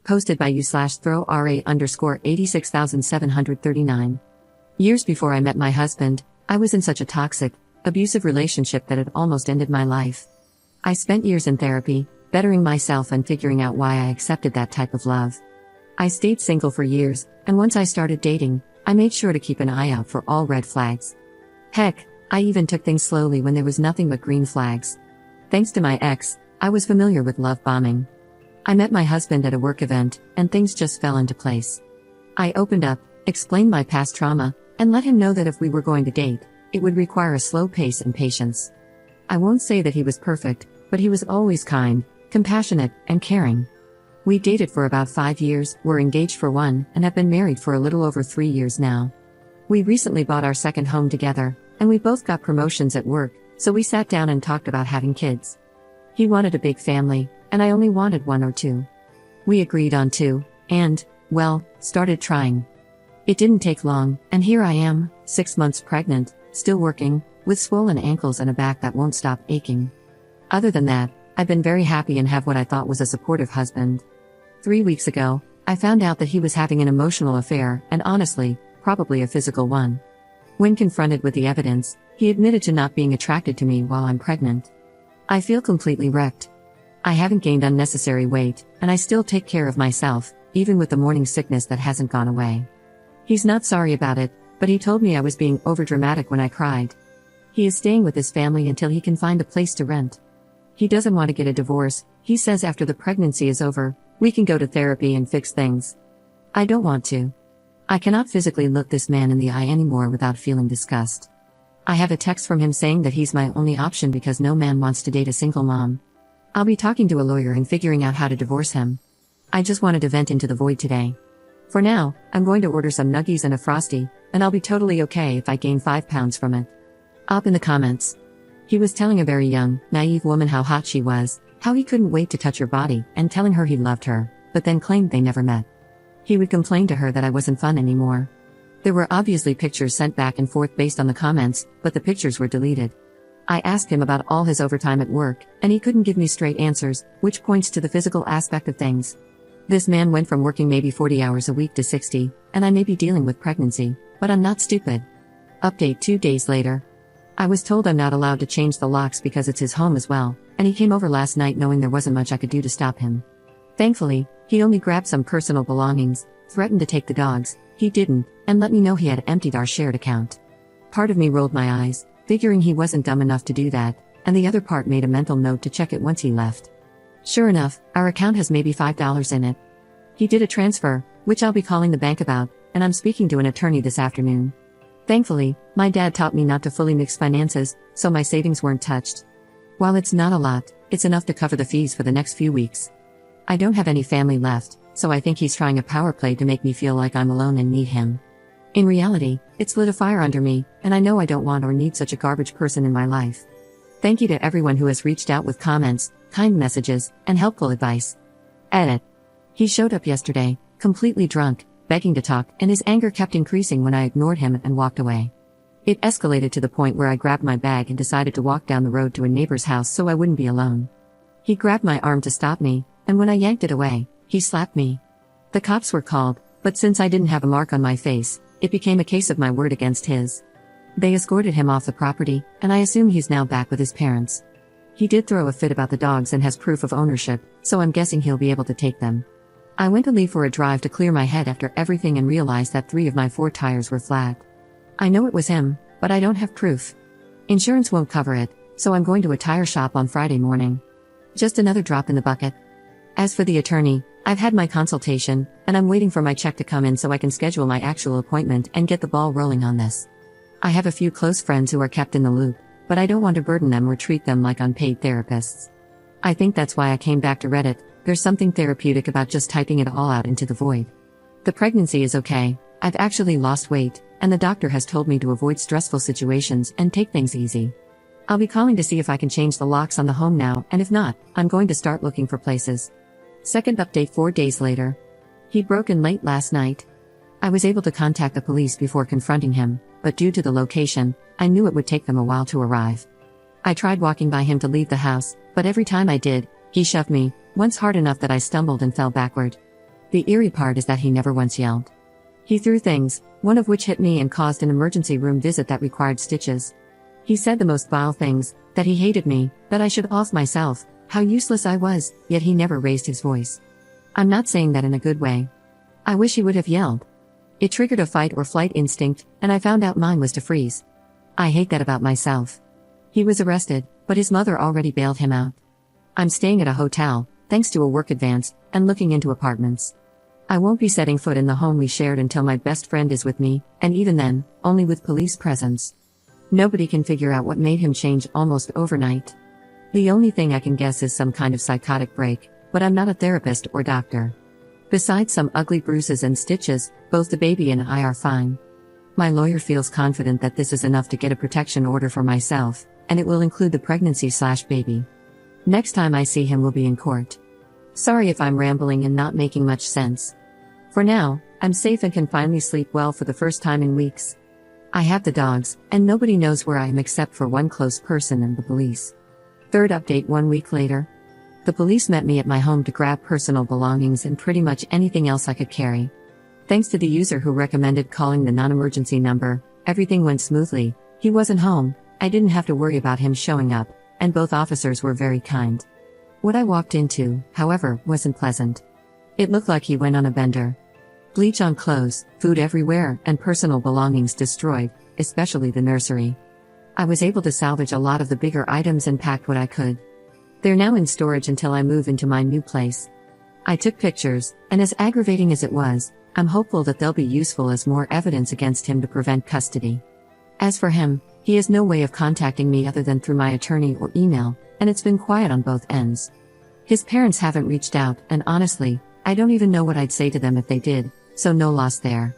Posted by u/throw ra_86,739. Years before I met my husband, I was in such a toxic, abusive relationship that it almost ended my life. I spent years in therapy, bettering myself and figuring out why I accepted that type of love. I stayed single for years, and once I started dating, I made sure to keep an eye out for all red flags. Heck, I even took things slowly when there was nothing but green flags. Thanks to my ex, I was familiar with love bombing. I met my husband at a work event, and things just fell into place. I opened up, explained my past trauma, and let him know that if we were going to date, it would require a slow pace and patience. I won't say that he was perfect, but he was always kind, compassionate, and caring. We dated for about 5 years, were engaged for 1, and have been married for a little over 3 years now. We recently bought our second home together, and we both got promotions at work, so we sat down and talked about having kids. He wanted a big family, and I only wanted 1 or 2. We agreed on 2, and, well, started trying. It didn't take long, and here I am, 6 months pregnant, still working, with swollen ankles and a back that won't stop aching. Other than that, I've been very happy and have what I thought was a supportive husband. 3 weeks ago, I found out that he was having an emotional affair, and honestly, probably a physical one. When confronted with the evidence, he admitted to not being attracted to me while I'm pregnant. I feel completely wrecked. I haven't gained unnecessary weight, and I still take care of myself, even with the morning sickness that hasn't gone away. He's not sorry about it, but he told me I was being overdramatic when I cried. He is staying with his family until he can find a place to rent. He doesn't want to get a divorce. He says after the pregnancy is over, we can go to therapy and fix things. I don't want to. I cannot physically look this man in the eye anymore without feeling disgust. I have a text from him saying that he's my only option because no man wants to date a single mom. I'll be talking to a lawyer and figuring out how to divorce him. I just wanted to vent into the void today. For now, I'm going to order some nuggies and a Frosty, and I'll be totally okay if I gain 5 pounds from it. Up in the comments. He was telling a very young, naive woman how hot she was, how he couldn't wait to touch her body, and telling her he loved her, but then claimed they never met. He would complain to her that I wasn't fun anymore. There were obviously pictures sent back and forth based on the comments, but the pictures were deleted. I asked him about all his overtime at work, and he couldn't give me straight answers, which points to the physical aspect of things. This man went from working maybe 40 hours a week to 60, and I may be dealing with pregnancy, but I'm not stupid. Update 2 days later. I was told I'm not allowed to change the locks because it's his home as well, and he came over last night knowing there wasn't much I could do to stop him. Thankfully, he only grabbed some personal belongings, threatened to take the dogs, he didn't, and let me know he had emptied our shared account. Part of me rolled my eyes, figuring he wasn't dumb enough to do that, and the other part made a mental note to check it once he left. Sure enough, our account has maybe $5 in it. He did a transfer, which I'll be calling the bank about, and I'm speaking to an attorney this afternoon. Thankfully, my dad taught me not to fully mix finances, so my savings weren't touched. While it's not a lot, it's enough to cover the fees for the next few weeks. I don't have any family left, so I think he's trying a power play to make me feel like I'm alone and need him. In reality, it's lit a fire under me, and I know I don't want or need such a garbage person in my life. Thank you to everyone who has reached out with comments, kind messages, and helpful advice. Edit. He showed up yesterday, completely drunk, begging to talk, and his anger kept increasing when I ignored him and walked away. It escalated to the point where I grabbed my bag and decided to walk down the road to a neighbor's house so I wouldn't be alone. He grabbed my arm to stop me, and when I yanked it away, he slapped me. The cops were called, but since I didn't have a mark on my face, it became a case of my word against his. They escorted him off the property, and I assume he's now back with his parents. He did throw a fit about the dogs and has proof of ownership, so I'm guessing he'll be able to take them. I went to leave for a drive to clear my head after everything and realized that 3 of my 4 tires were flat. I know it was him, but I don't have proof. Insurance won't cover it, so I'm going to a tire shop on Friday morning. Just another drop in the bucket. As for the attorney, I've had my consultation, and I'm waiting for my check to come in so I can schedule my actual appointment and get the ball rolling on this. I have a few close friends who are kept in the loop, but I don't want to burden them or treat them like unpaid therapists. I think that's why I came back to Reddit. There's something therapeutic about just typing it all out into the void. The pregnancy is okay, I've actually lost weight, and the doctor has told me to avoid stressful situations and take things easy. I'll be calling to see if I can change the locks on the home now, and if not, I'm going to start looking for places. Second update 4 days later. He broke in late last night. I was able to contact the police before confronting him, but due to the location, I knew it would take them a while to arrive. I tried walking by him to leave the house, but every time I did, he shoved me, once hard enough that I stumbled and fell backward. The eerie part is that he never once yelled. He threw things, one of which hit me and caused an emergency room visit that required stitches. He said the most vile things, that he hated me, that I should off myself, how useless I was, yet he never raised his voice. I'm not saying that in a good way. I wish he would have yelled. It triggered a fight or flight instinct, and I found out mine was to freeze. I hate that about myself. He was arrested, but his mother already bailed him out. I'm staying at a hotel, thanks to a work advance, and looking into apartments. I won't be setting foot in the home we shared until my best friend is with me, and even then, only with police presence. Nobody can figure out what made him change almost overnight. The only thing I can guess is some kind of psychotic break, but I'm not a therapist or doctor. Besides some ugly bruises and stitches, both the baby and I are fine. My lawyer feels confident that this is enough to get a protection order for myself, and it will include the pregnancy/baby. Next time I see him will be in court. Sorry if I'm rambling and not making much sense. For now, I'm safe and can finally sleep well for the first time in weeks. I have the dogs, and nobody knows where I am except for one close person and the police. Third update 1 week later. The police met me at my home to grab personal belongings and pretty much anything else I could carry. Thanks to the user who recommended calling the non-emergency number, everything went smoothly. He wasn't home, I didn't have to worry about him showing up, and both officers were very kind. What I walked into, however, wasn't pleasant. It looked like he went on a bender. Bleach on clothes, food everywhere, and personal belongings destroyed, especially the nursery. I was able to salvage a lot of the bigger items and packed what I could. They're now in storage until I move into my new place. I took pictures, and as aggravating as it was, I'm hopeful that they'll be useful as more evidence against him to prevent custody. As for him, he has no way of contacting me other than through my attorney or email, and it's been quiet on both ends. His parents haven't reached out, and honestly, I don't even know what I'd say to them if they did, so no loss there.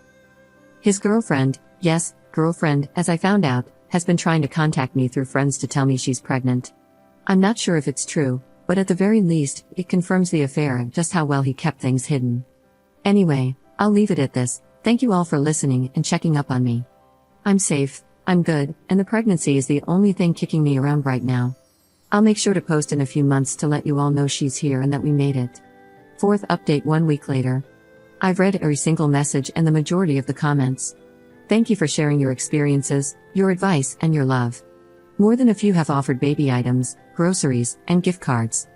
His girlfriend, yes, girlfriend, as I found out, has been trying to contact me through friends to tell me she's pregnant. I'm not sure if it's true, but at the very least, it confirms the affair and just how well he kept things hidden. Anyway, I'll leave it at this. Thank you all for listening and checking up on me. I'm safe, I'm good, and the pregnancy is the only thing kicking me around right now. I'll make sure to post in a few months to let you all know she's here and that we made it. Fourth update 1 week later. I've read every single message and the majority of the comments. Thank you for sharing your experiences, your advice, and your love. More than a few have offered baby items, groceries, and gift cards.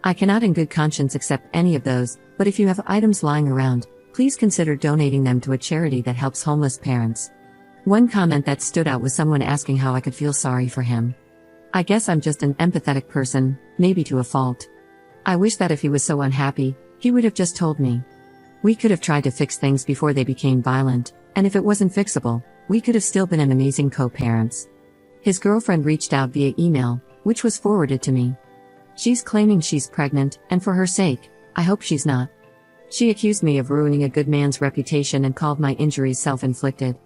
I cannot in good conscience accept any of those, but if you have items lying around, please consider donating them to a charity that helps homeless parents. One comment that stood out was someone asking how I could feel sorry for him. I guess I'm just an empathetic person, maybe to a fault. I wish that if he was so unhappy, he would have just told me. We could have tried to fix things before they became violent, and if it wasn't fixable, we could have still been an amazing co-parents. His girlfriend reached out via email, which was forwarded to me. She's claiming she's pregnant, and for her sake, I hope she's not. She accused me of ruining a good man's reputation and called my injuries self-inflicted.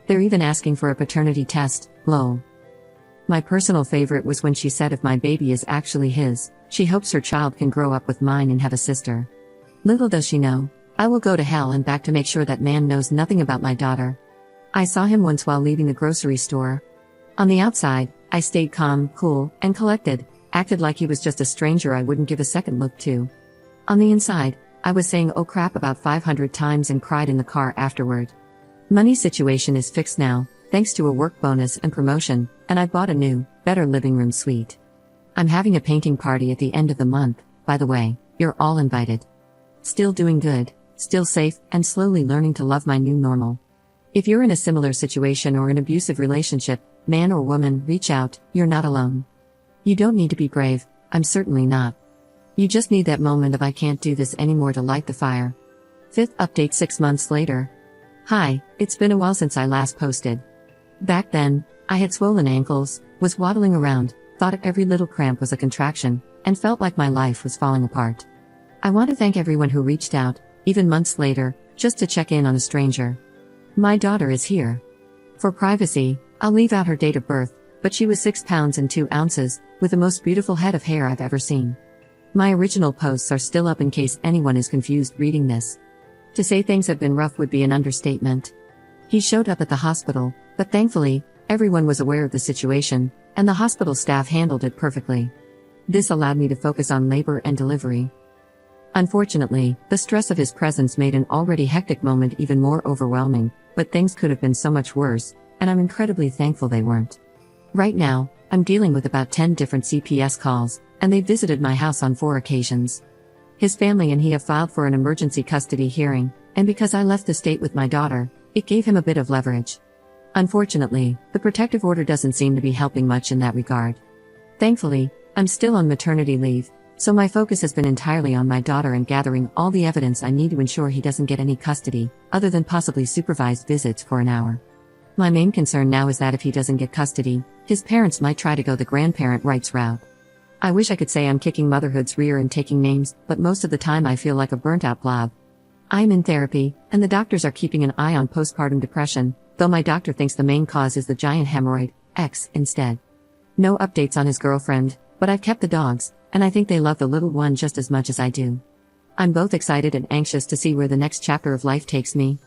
They're even asking for a paternity test, lol. My personal favorite was when she said if my baby is actually his, she hopes her child can grow up with mine and have a sister. Little does she know, I will go to hell and back to make sure that man knows nothing about my daughter. I saw him once while leaving the grocery store. On the outside, I stayed calm, cool, and collected, acted like he was just a stranger I wouldn't give a second look to. On the inside, I was saying oh crap about 500 times and cried in the car afterward. Money situation is fixed now, thanks to a work bonus and promotion, and I bought a new, better living room suite. I'm having a painting party at the end of the month, by the way, you're all invited. Still doing good, still safe, and slowly learning to love my new normal. If you're in a similar situation or an abusive relationship, man or woman, reach out, you're not alone. You don't need to be brave, I'm certainly not. You just need that moment of I can't do this anymore to light the fire. Fifth update 6 months later. Hi, it's been a while since I last posted. Back then, I had swollen ankles, was waddling around, thought every little cramp was a contraction, and felt like my life was falling apart. I want to thank everyone who reached out, even months later, just to check in on a stranger. My daughter is here. For privacy, I'll leave out her date of birth, but she was 6 pounds and 2 ounces, with the most beautiful head of hair I've ever seen. My original posts are still up in case anyone is confused reading this. To say things have been rough would be an understatement. He showed up at the hospital, but thankfully, everyone was aware of the situation, and the hospital staff handled it perfectly. This allowed me to focus on labor and delivery. Unfortunately, the stress of his presence made an already hectic moment even more overwhelming, but things could have been so much worse, and I'm incredibly thankful they weren't. Right now, I'm dealing with about 10 different CPS calls, and they visited my house on 4 occasions. His family and he have filed for an emergency custody hearing, and because I left the state with my daughter, it gave him a bit of leverage. Unfortunately, the protective order doesn't seem to be helping much in that regard. Thankfully, I'm still on maternity leave, so my focus has been entirely on my daughter and gathering all the evidence I need to ensure he doesn't get any custody, other than possibly supervised visits for an hour. My main concern now is that if he doesn't get custody, his parents might try to go the grandparent rights route. I wish I could say I'm kicking motherhood's rear and taking names, but most of the time I feel like a burnt-out blob. I'm in therapy, and the doctors are keeping an eye on postpartum depression, though my doctor thinks the main cause is the giant hemorrhoid, X, instead. No updates on his girlfriend, but I've kept the dogs, and I think they love the little one just as much as I do. I'm both excited and anxious to see where the next chapter of life takes me.